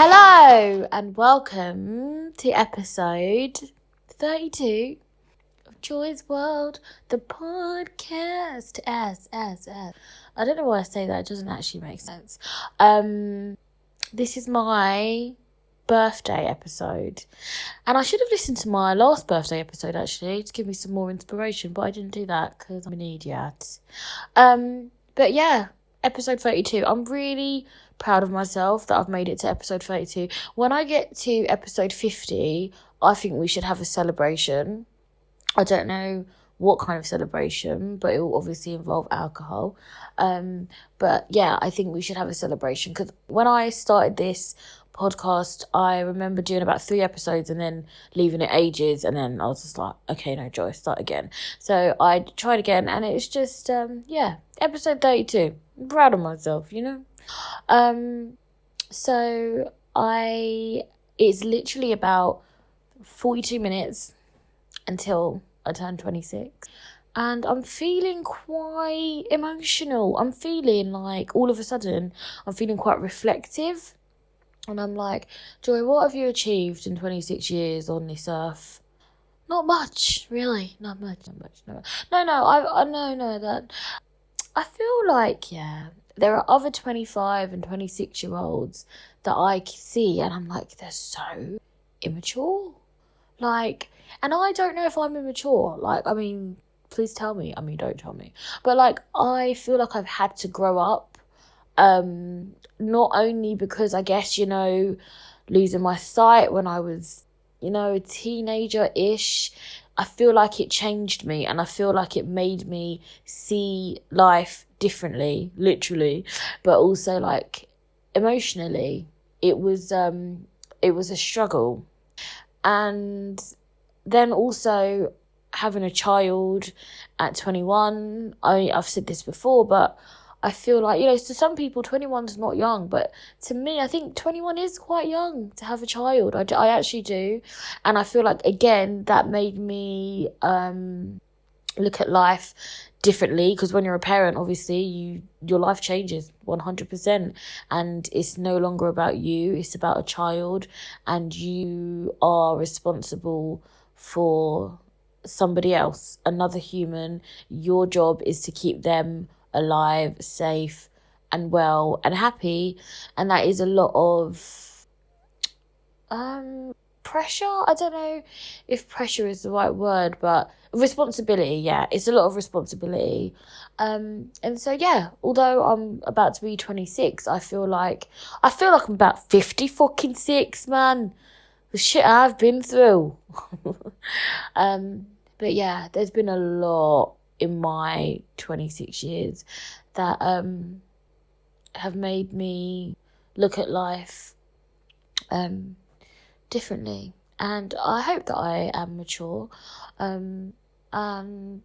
Hello and welcome to episode 32 of Joy's World, the podcast. S. I don't know why I say that, it doesn't actually make sense. This is my birthday episode, and I should have listened to my last birthday episode actually to give me some more inspiration, but I didn't do that because I'm an idiot. But yeah, episode 32. I'm really proud of myself that I've made it to episode 32. When I get to episode 50, I think we should have a celebration. I don't know what kind of celebration, but it will obviously involve alcohol. But yeah, I think we should have a celebration because when I started this podcast, I remember doing about 3 episodes and then leaving it ages, and then I was just like, okay, no, Joy, start again. So I tried again, and it's just episode 32. I'm proud of myself, you know. So it's literally about 42 minutes until I turn 26, and I'm feeling quite emotional. I'm feeling like all of a sudden I'm feeling quite reflective, and I'm like, Joy, what have you achieved in 26 years on this earth? Not much, really. Not much. No. That I feel like, there are other 25 and 26-year-olds that I see, and I'm like, they're so immature. Like, and I don't know if I'm immature. Like, I mean, please tell me. I mean, don't tell me. But, like, I feel like I've had to grow up. Not only because, I guess, losing my sight when I was, a teenager-ish. I feel like it changed me, and I feel like it made me see life differently, literally, but also like emotionally. It was a struggle. And then also having a child at 21, I've said this before, but I feel like, to some people 21 is not young, but to me, I think 21 is quite young to have a child. I actually do. And I feel like, again, that made me look at life differently, because when you're a parent, obviously, your life changes 100%, and it's no longer about you, it's about a child, and you are responsible for somebody else, another human. Your job is to keep them alive, safe and well and happy, and that is a lot of pressure. I don't know if pressure is the right word, but responsibility. Yeah, it's a lot of responsibility. And so although I'm about to be 26, I feel like I'm about 50 fucking 6, man. The shit I've been through. But yeah, there's been a lot in my 26 years that have made me look at life differently, and I hope that I am mature. And I'm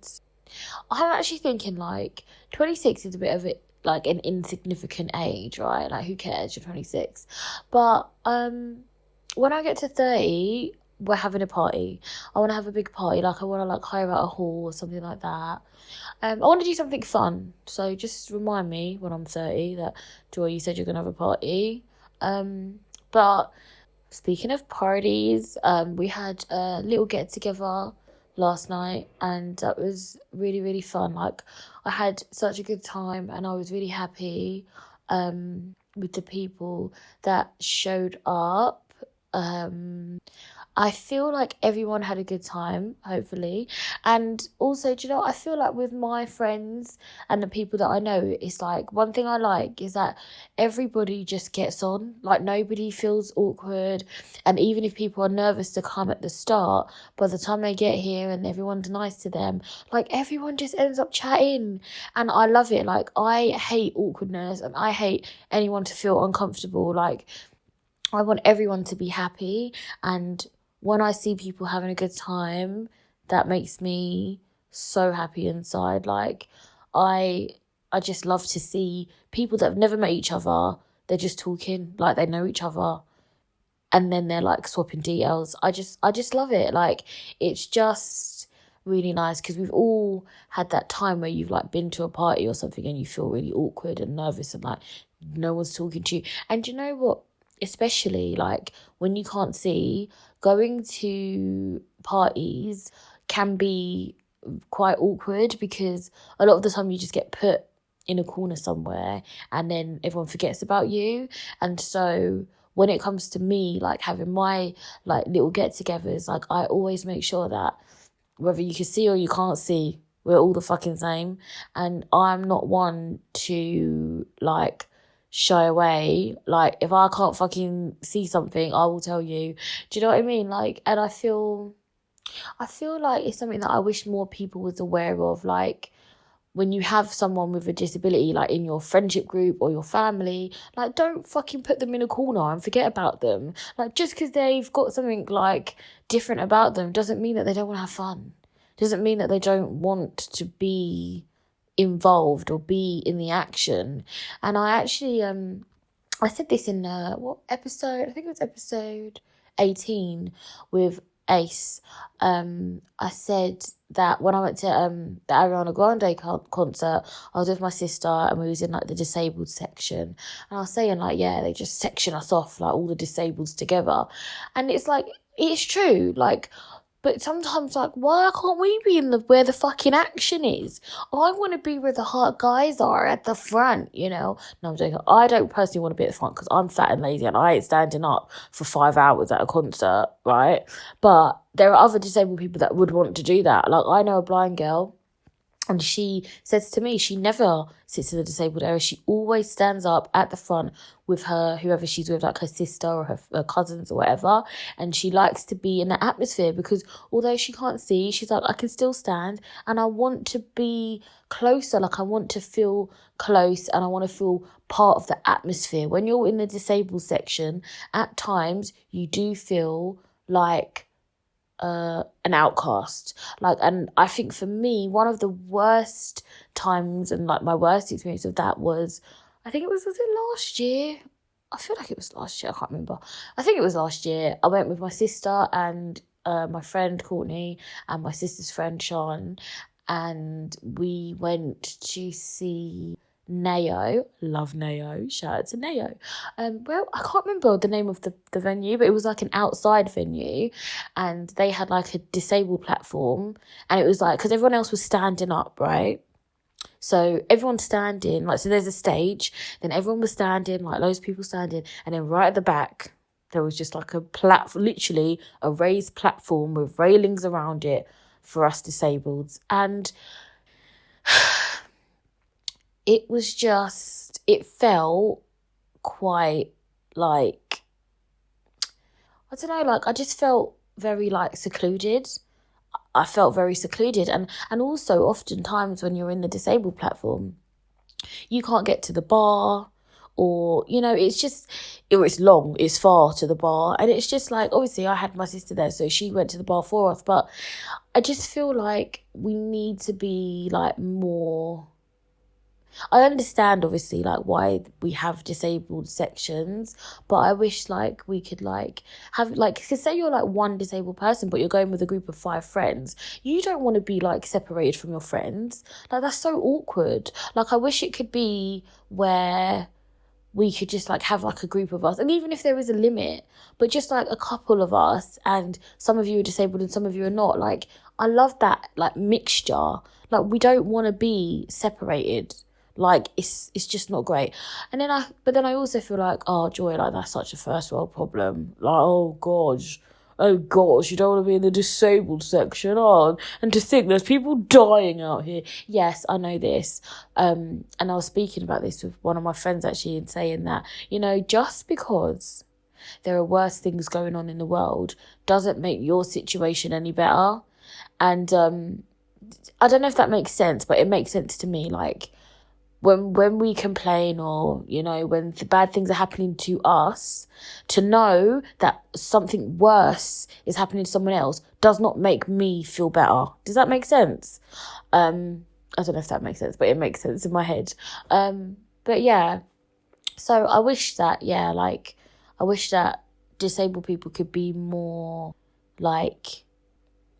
actually thinking, like, 26 is a bit of it, like an insignificant age, right? Like, who cares? You're 26. But when I get to 30, we're having a party. I want to have a big party. Like, I want to, like, hire out a hall or something like that. I want to do something fun. So just remind me when I'm 30 that, Joy, you said you're going to have a party. But speaking of parties, we had a little get-together last night, and that was really, really fun. Like, I had such a good time, and I was really happy with the people that showed up. I feel like everyone had a good time, hopefully. And also, do you know what? I feel like with my friends and the people that I know, it's like, one thing I like is that everybody just gets on. Like, nobody feels awkward. And even if people are nervous to come at the start, by the time they get here and everyone's nice to them, like, everyone just ends up chatting. And I love it. Like, I hate awkwardness, and I hate anyone to feel uncomfortable. Like, I want everyone to be happy, and when I see people having a good time, that makes me so happy inside. Like, I just love to see people that have never met each other, they're just talking like they know each other, and then they're like swapping details. I just love it. Like, it's just really nice, because we've all had that time where you've like been to a party or something and you feel really awkward and nervous and like no one's talking to you. And you know what? especially like when you can't see, going to parties can be quite awkward because a lot of the time you just get put in a corner somewhere and then everyone forgets about you. And so when it comes to me, like having my like little get-togethers, like I always make sure that whether you can see or you can't see, we're all the fucking same. And I'm not one to like shy away. Like if I can't fucking see something, I will tell you. Do you know what I mean? Like, and I feel like it's something that I wish more people was aware of. Like when you have someone with a disability, like in your friendship group or your family, like don't fucking put them in a corner and forget about them. Like just because they've got something like different about them doesn't mean that they don't want to have fun. Doesn't mean that they don't want to be involved or be in the action. And I actually I said this in what episode? I think it was episode 18 with Ace. I said that when I went to the Ariana Grande concert, I was with my sister and we was in like the disabled section. And I was saying like, yeah, they just section us off, like all the disableds together. And it's like, it's true. Like, but sometimes, like, why can't we be in the where the fucking action is? I want to be where the hot guys are at the front, you know? No, I'm joking. I don't personally want to be at the front because I'm fat and lazy and I ain't standing up for 5 hours at a concert, right? But there are other disabled people that would want to do that. Like, I know a blind girl, and she says to me, she never sits in the disabled area. She always stands up at the front with her, whoever she's with, like her sister or her cousins or whatever. And she likes to be in the atmosphere because although she can't see, she's like, I can still stand and I want to be closer. Like I want to feel close and I want to feel part of the atmosphere. When you're in the disabled section, at times you do feel like an outcast. Like, and I think for me, one of the worst times and like my worst experience of that was, I think was it last year? I feel like it was last year, I can't remember. I think it was last year. I went with my sister and my friend Courtney and my sister's friend Sean, and we went to see Neo. Love Neo. Shout out to Neo. Well, I can't remember the name of the venue, but it was like an outside venue and they had like a disabled platform and it was like, because everyone else was standing up, right? So everyone's standing, like, so there's a stage, then everyone was standing, like loads of people standing, and then right at the back, there was just like a literally a raised platform with railings around it for us disabled. And it was just, it felt quite like, I don't know, like I just felt very like secluded. I felt very secluded. And also oftentimes when you're in the disabled platform, you can't get to the bar or, you know, it's just, it's long, it's far to the bar. And it's just like, obviously I had my sister there, so she went to the bar for us. But I just feel like we need to be like more, I understand obviously like why we have disabled sections, but I wish like we could like have like, cause say you're like one disabled person but you're going with a group of 5 friends, you don't want to be like separated from your friends. Like that's so awkward. Like I wish it could be where we could just like have like a group of us, and even if there is a limit, but just like a couple of us and some of you are disabled and some of you are not. Like I love that like mixture. Like we don't want to be separated. Like it's just not great. And then I also feel like, oh Joy, like that's such a first world problem. Like oh gosh, you don't want to be in the disabled section. Oh, and to think there's people dying out here. Yes, I know this. And I was speaking about this with one of my friends actually, and saying that, you know, just because there are worse things going on in the world doesn't make your situation any better. And I don't know if that makes sense, but it makes sense to me. Like when we complain, or you know, when the bad things are happening to us, to know that something worse is happening to someone else does not make me feel better. Does that make sense? I don't know if that makes sense, but it makes sense in my head. But yeah, so I wish that disabled people could be more like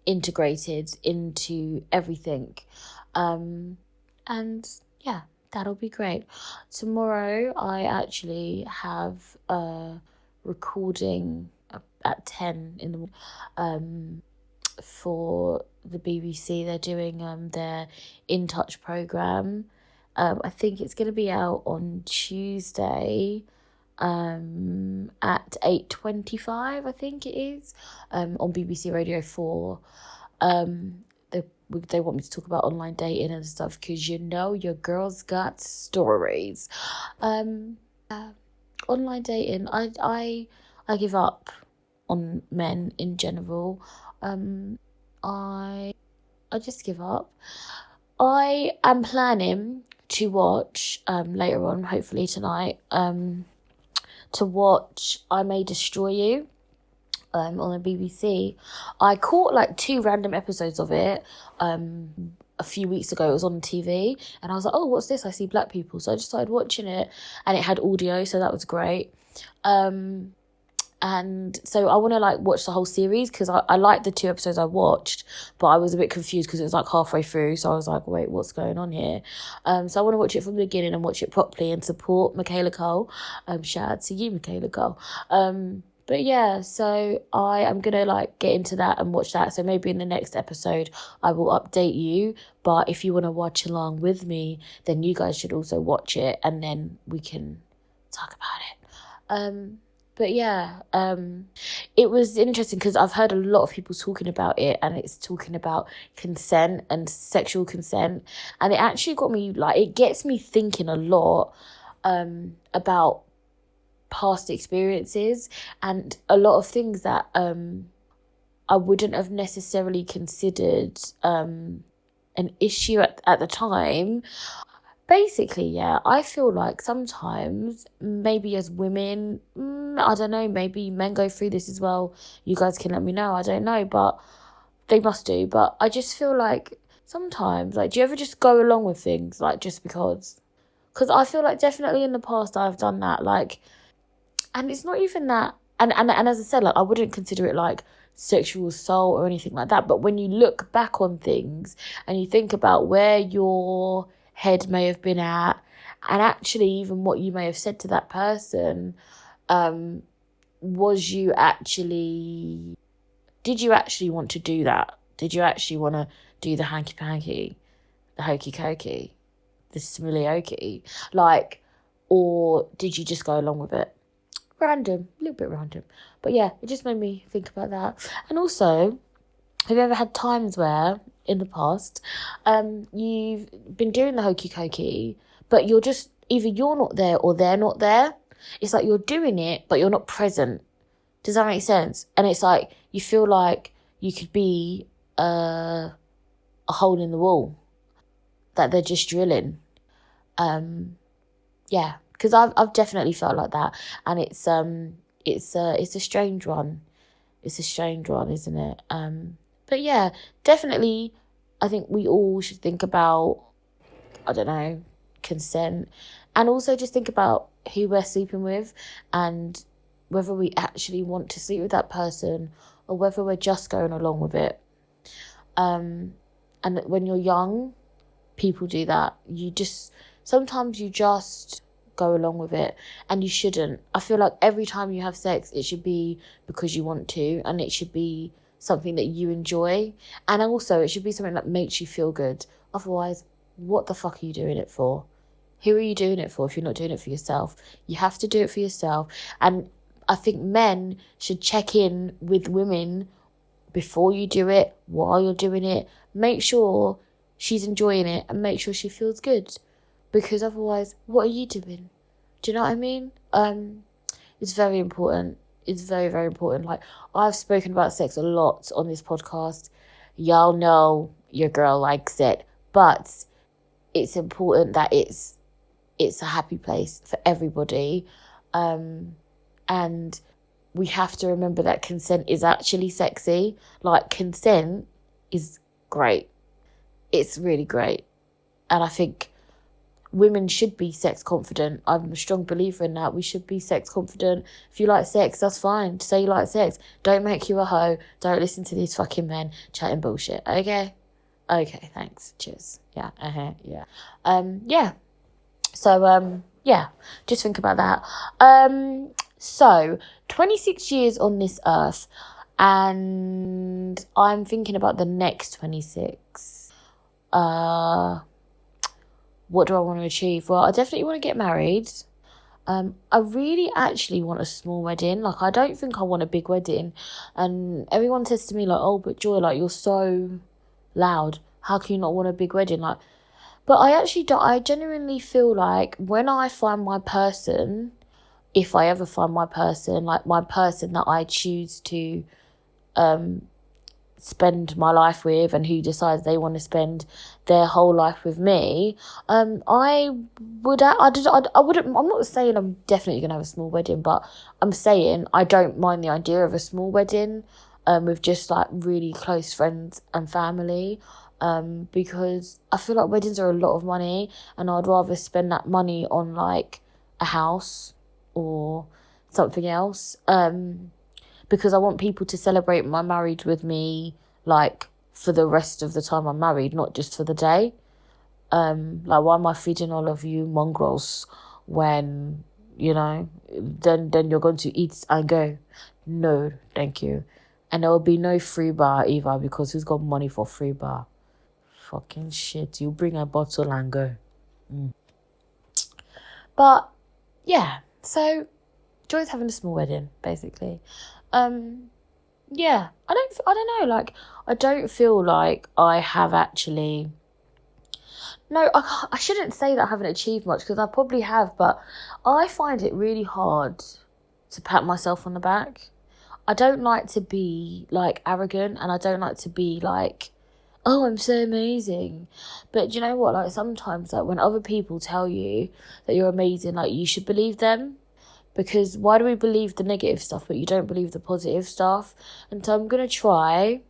integrated into everything. And yeah, that'll be great. Tomorrow I actually have recording at 10 in the morning for the BBC. They're doing their In Touch programme. I think it's going to be out on Tuesday at 8:25, I think it is, on BBC Radio 4. They want me to talk about online dating and stuff because your girl's got stories. Online dating, I give up on men in general. I just give up. I am planning to watch later on, hopefully tonight, to watch I May Destroy You on the BBC. I caught like 2 random episodes of it a few weeks ago. It was on TV and I was like, oh, what's this? I see black people. So I just started watching it and it had audio, so that was great. And so I want to like watch the whole series because I liked the 2 episodes I watched, but I was a bit confused because it was like halfway through. So I was like, wait, what's going on here? So I want to watch it from the beginning and watch it properly and support Michaela Cole. Shout out to you, Michaela Cole. But yeah, so I am going to like get into that and watch that. So maybe in the next episode, I will update you. But if you want to watch along with me, then you guys should also watch it and then we can talk about it. But yeah, it was interesting because I've heard a lot of people talking about it and it's talking about consent and sexual consent. And it actually got me, like, it gets me thinking a lot about past experiences and a lot of things that I wouldn't have necessarily considered an issue at the time. Basically, yeah, I feel like sometimes, maybe as women, I don't know, maybe men go through this as well. You guys can let me know, I don't know, but they must do. But I just feel like sometimes, like, do you ever just go along with things, like, just because? Because I feel like definitely in the past I've done that, like, and it's not even that, and as I said, like, I wouldn't consider it, like, sexual assault or anything like that, but when you look back on things and you think about where your head may have been at and actually even what you may have said to that person, did you actually want to do that? Did you actually want to do the hanky-panky, the hokey-cokey, the smilly-okey, like, or did you just go along with it? Random, a little bit random, but yeah, it just made me think about that. And also, have you ever had times where in the past you've been doing the hokey cokey, but you're just either you're not there or they're not there? It's like you're doing it but you're not present. Does that make sense? And it's like you feel like you could be a hole in the wall that they're just drilling. Yeah, because I've definitely felt like that, and it's a strange one. It's a strange one, isn't it? But yeah, definitely, I think we all should think about, I don't know, consent, and also just think about who we're sleeping with and whether we actually want to sleep with that person or whether we're just going along with it. And when you're young, people do that. Sometimes you just go along with it, and you shouldn't. I feel like every time you have sex, it should be because you want to, and it should be something that you enjoy, and also it should be something that makes you feel good. Otherwise, what the fuck are you doing it for? Who are you doing it for if you're not doing it for yourself? You have to do it for yourself. And I think men should check in with women before you do it, while you're doing it. Make sure she's enjoying it and make sure she feels good, because otherwise, what are you doing? Do you know what I mean? It's very important. It's very, very important. Like, I've spoken about sex a lot on this podcast. Y'all know your girl likes it. But it's important that it's a happy place for everybody. And we have to remember that consent is actually sexy. Like, consent is great. It's really great. And I think women should be sex confident. I'm a strong believer in that. We should be sex confident. If you like sex, that's fine. Say you like sex. Don't make you a hoe. Don't listen to these fucking men chatting bullshit. Okay? Okay, thanks. Cheers. Yeah. Yeah. Yeah. So, yeah, just think about that. So, 26 years on this earth, and I'm thinking about the next 26. What do I want to achieve? Well, I definitely want to get married. I really actually want a small wedding. Like, I don't think I want a big wedding. And everyone says to me, like, oh, but Joy, like, you're so loud. How can you not want a big wedding? Like, but I actually don't. I genuinely feel like when I find my person, if I ever find my person, like my person that I choose to spend my life with, and who decides they want to spend their whole life with me, I wouldn't, I'm not saying I'm definitely gonna have a small wedding, but I'm saying I don't mind the idea of a small wedding with just like really close friends and family, because I feel like weddings are a lot of money, and I'd rather spend that money on like a house or something else, because I want people to celebrate my marriage with me, like, for the rest of the time I'm married, not just for the day. Like, why am I feeding all of you mongrels when, then you're going to eat and go? No, thank you. And there will be no free bar either, because who's got money for free bar? Fucking shit. You bring a bottle and go. But, yeah. So, Joy's having a small wedding, basically. Yeah, I don't know, like, I don't feel like I have actually, no, I shouldn't say that I haven't achieved much, because I probably have, but I find it really hard to pat myself on the back. I don't like to be, like, arrogant, and I don't like to be, like, oh, I'm so amazing. But do you know what, like, sometimes, like, when other people tell you that you're amazing, like, you should believe them. Because why do we believe the negative stuff, but you don't believe the positive stuff? And so I'm going to try,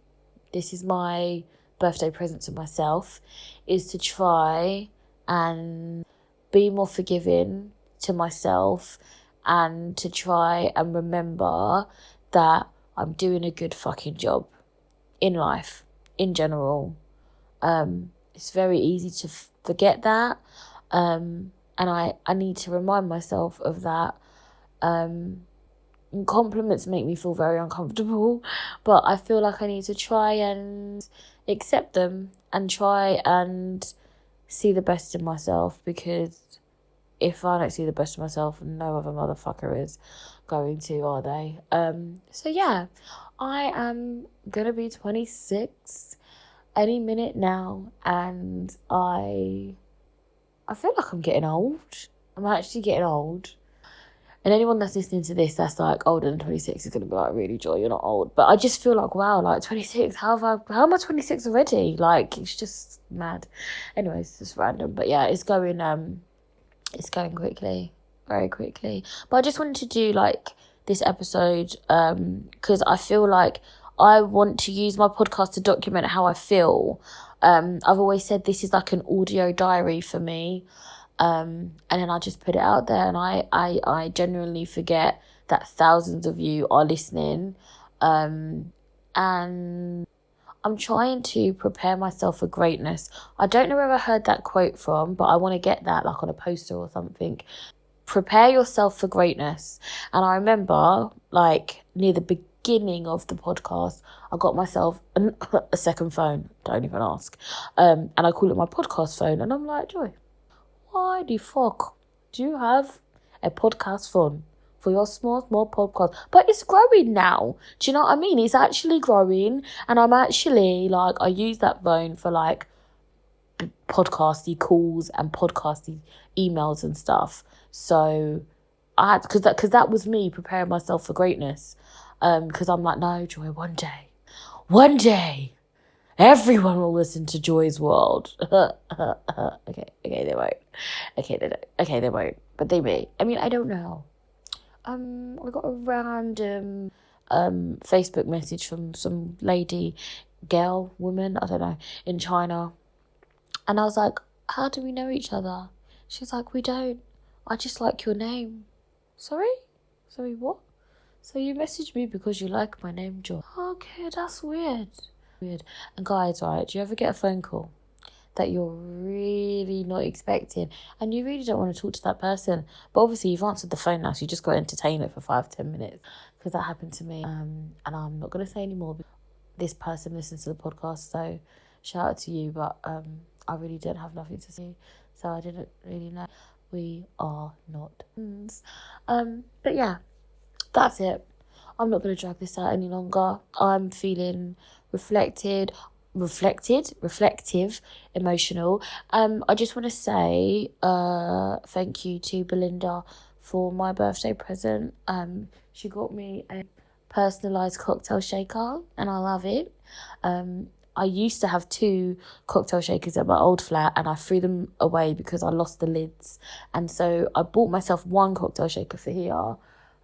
this is my birthday present to myself, is to try and be more forgiving to myself, and to try and remember that I'm doing a good fucking job in life, in general. It's very easy to forget that, and I need to remind myself of that. Compliments make me feel very uncomfortable, but I feel like I need to try and accept them and try and see the best in myself, because if I don't see the best in myself, no other motherfucker is going to, are they? So yeah, I am gonna be 26 any minute now, and I feel like I'm getting old. I'm actually getting old. And anyone that's listening to this that's like older than 26 is going to be like, really, Joy, you're not old. But I just feel like, wow, like 26, how am I 26 already? Like, it's just mad. Anyways, it's just random. But yeah, it's going quickly, very quickly. But I just wanted to do like this episode because I feel like I want to use my podcast to document how I feel. I've always said this is like an audio diary for me. And then I just put it out there, and I genuinely forget that thousands of you are listening. And I'm trying to prepare myself for greatness. I don't know where I heard that quote from, but I want to get that like on a poster or something. Prepare yourself for greatness. And I remember like near the beginning of the podcast, I got myself a second phone. Don't even ask. And I call it my podcast phone, and I'm like, Joy, why the fuck do you have a podcast phone for your small podcast? But it's growing now. Do you know what I mean? It's actually growing, and I'm actually like, I use that phone for like podcasty calls and podcasty emails and stuff. So I had, because that was me preparing myself for greatness. Because I'm like, no, Joy, one day. Everyone will listen to Joy's World. Okay, they won't. They won't. But they may. I mean, I don't know. I got a random Facebook message from some woman, I don't know, in China. And I was like, how do we know each other? She's like, we don't. I just like your name. Sorry? Sorry, what? So you messaged me because you like my name, Joy. Okay, that's weird. And guys, right, do you ever get a phone call that you're really not expecting, and you really don't want to talk to that person. But obviously you've answered the phone now, so you just got to entertain it for 5-10 minutes, because that happened to me. And I'm not going to say any more. This person listens to the podcast, so shout out to you, but I really don't have nothing to say, so I didn't really know. We are not friends. But yeah, that's it. I'm not going to drag this out any longer. I'm feeling reflective, emotional. I just want to say thank you to Belinda for my birthday present. She got me a personalised cocktail shaker, and I love it. I used to have 2 cocktail shakers at my old flat, and I threw them away because I lost the lids. And so I bought myself 1 cocktail shaker for here.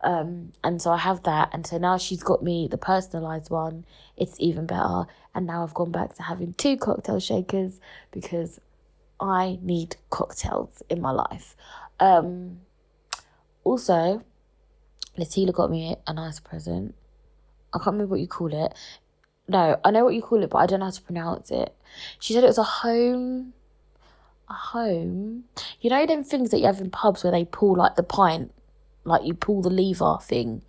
And so I have that. And so now she's got me the personalised one. It's even better. And now I've gone back to having 2 cocktail shakers because I need cocktails in my life. Also, Latila got me a nice present. I can't remember what you call it. No, I know what you call it, but I don't know how to pronounce it. She said it was a home. You know them things that you have in pubs where they pull like the pint, like you pull the lever thing.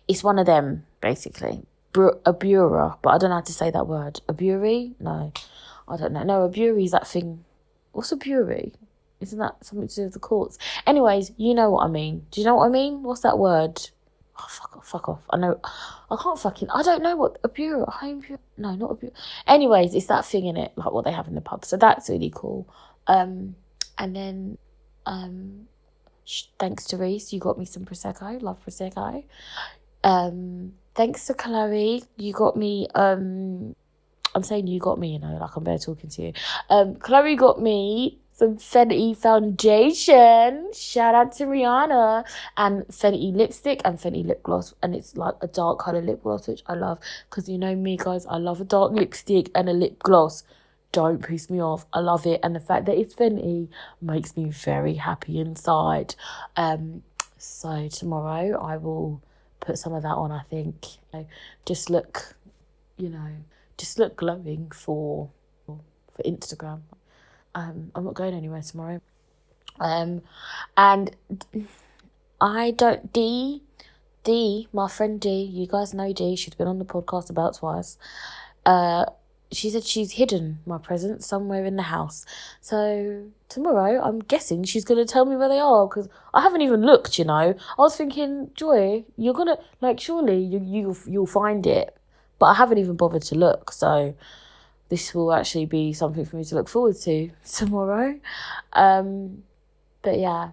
It's one of them, basically. A bureau, but I don't know how to say that word. A bureau? No, I don't know. No, a bureau is that thing. What's a bureau? Isn't that something to do with the courts? Anyways, you know what I mean. Do you know what I mean? What's that word? Oh, fuck off. I know. I don't know what a bureau, a home bureau. No, not a bureau. Anyways, it's that thing in it, like what they have in the pub. So that's really cool. And then, thanks to Reese, you got me some Prosecco. Love Prosecco. Thanks to Chloe, you got me, I'm saying you got me, like I'm bare talking to you. Chloe got me some Fenty foundation. Shout out to Rihanna. And Fenty lipstick and Fenty lip gloss. And it's like a dark colour lip gloss, which I love. Because you know me, guys, I love a dark lipstick and a lip gloss. Don't piss me off. I love it. And the fact that it's Fenty makes me very happy inside. So tomorrow I will put some of that on, I think. Just look glowing for Instagram. I'm not going anywhere tomorrow. And I don't... D, my friend D, you guys know D, she's been on the podcast about twice. She said she's hidden my presents somewhere in the house. So tomorrow, I'm guessing she's going to tell me where they are, because I haven't even looked, I was thinking, Joy, you're going to, surely you'll find it. But I haven't even bothered to look, so this will actually be something for me to look forward to tomorrow. But yeah,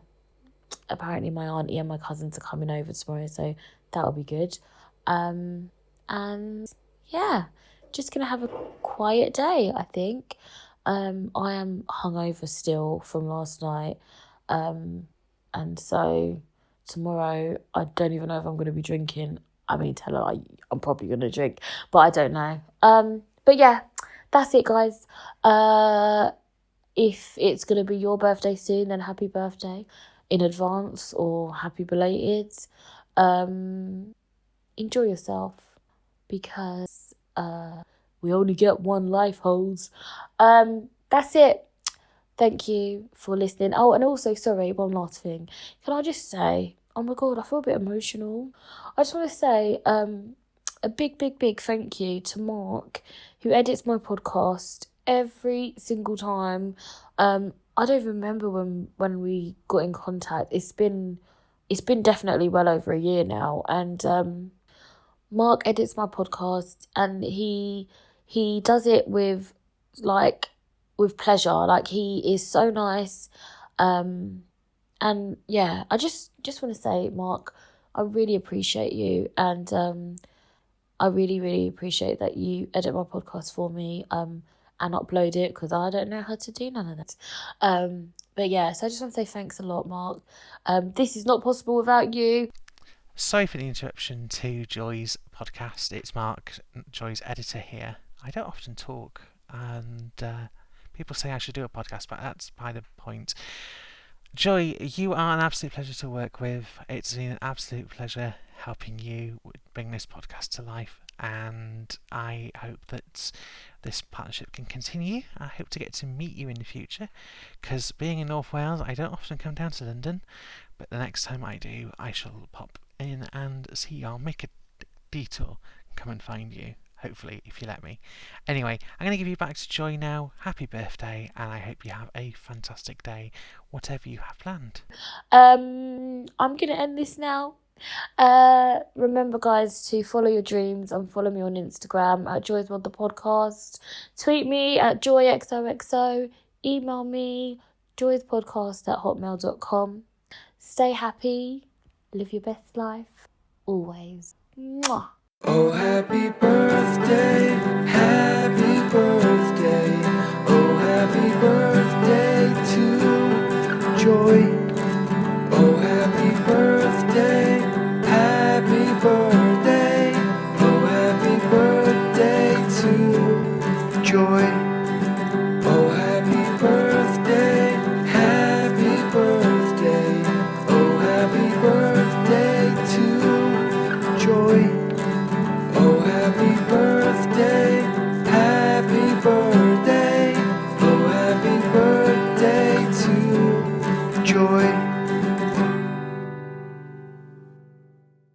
apparently my auntie and my cousins are coming over tomorrow, so that'll be good. And yeah, just gonna have a quiet day, I think. I am hungover still from last night, and so tomorrow I don't even know if I'm gonna be drinking. I mean, tell her I'm probably gonna drink, but I don't know. But yeah, that's it, guys. If it's gonna be your birthday soon, then happy birthday in advance or happy belated. Enjoy yourself, because we only get one life, hoes. That's it. Thank you for listening. Oh, and also, sorry, one last thing. Can I just say, oh my God, I feel a bit emotional. I just want to say a big thank you to Mark, who edits my podcast every single time. I don't even remember when we got in contact. It's been definitely well over a year now, and Mark edits my podcast, and he does it with pleasure. Like, he is so nice. And yeah, I just want to say, Mark, I really appreciate you, and I really, really appreciate that you edit my podcast for me and upload it, because I don't know how to do none of that. But yeah, so I just want to say thanks a lot, Mark. This is not possible without you. Sorry for the interruption to Joy's podcast. It's Mark, Joy's editor here. I don't often talk, and people say I should do a podcast, but that's by the point. Joy, you are an absolute pleasure to work with. It's been an absolute pleasure helping you bring this podcast to life, and I hope that this partnership can continue. I hope to get to meet you in the future, because being in North Wales, I don't often come down to London, but the next time I do, I shall pop in and see you. I'll make a detour and come and find you, hopefully, if you let me. Anyway, I'm going to give you back to Joy now. Happy birthday, and I hope you have a fantastic day, whatever you have planned. I'm going to end this now. Remember, guys, to follow your dreams and follow me on Instagram at Joy's World the Podcast. Tweet me at joyxoxo. Email me joyspodcast@hotmail.com. Stay happy. Live your best life. Always. Mwah. Oh, happy birthday, happy birthday. Oh, happy birthday to Joy.